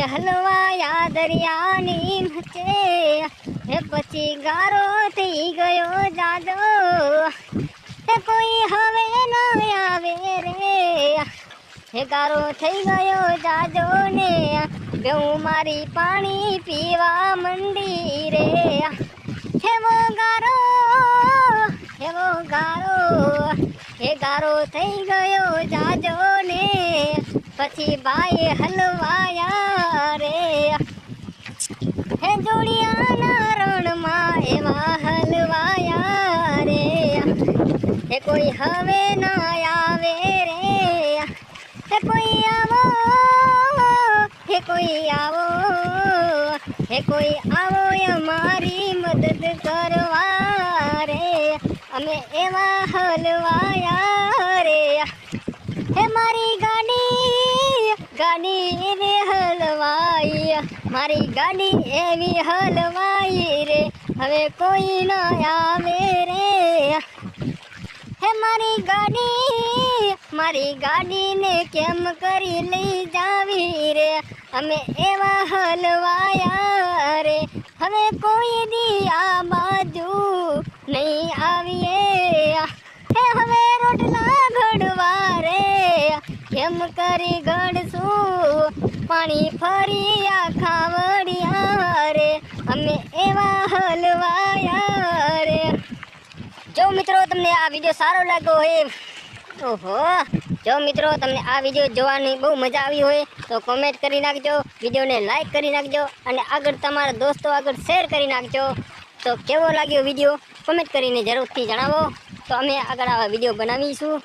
By હલવાયા દરિયાની વચ્ચે, હે પછી ગારો થઈ ગયો જાજો, હે કોઈ હવે ન આવે રે, હે ગારો થઈ ગયો જાજો ને, હું મારી પાણી પીવા મંડી રે, હેવો ગારો, હેવો ગારો, હે ગારો થઈ ગયો જાજો ને, પછી બાય હલવાયા રે, હે જોડિયાના રણમાં એવા હલવાયા રે, હે કોઈ હવે ના આવે રે, હે કોઈ આવો, હે કોઈ આવો, હે કોઈ આવો અમારી મદદ કરવા રે, અમે એવા હલવાયા રે, હે મારી ગાડી, ગાડી એવી હલવાઈ, મારી ગાડી એવી હલવાઈ રે, હવે કોઈ ન આવે રે, હે મારી ગાડીને કેમ કરી લઈ જાવી રે, અમે એવા હલવાયા રે, હવે કોઈ દી આ બાજુ નહીં આવીએ, હે હવે રોટલા ઘડવા રે, કેમ કરી ઘડશું, પાણી ફરી આખા વડિયા રે, અમે એવા હલવાયા રે. જો મિત્રો તમને આ વિડીયો સારો લાગ્યો હોય, ઓહો, જો મિત્રો તમને આ વિડીયો જોવાની બહુ મજા આવી હોય તો કોમેન્ટ કરી નાખજો, વિડીયોને લાઈક કરી નાખજો અને આગળ તમારા દોસ્તો આગળ શેર કરી નાખજો. તો કેવો લાગ્યો વિડીયો કોમેન્ટ કરીને જરૂરથી જણાવો, તો અમે આગળ આવા વિડીયો બનાવીશું.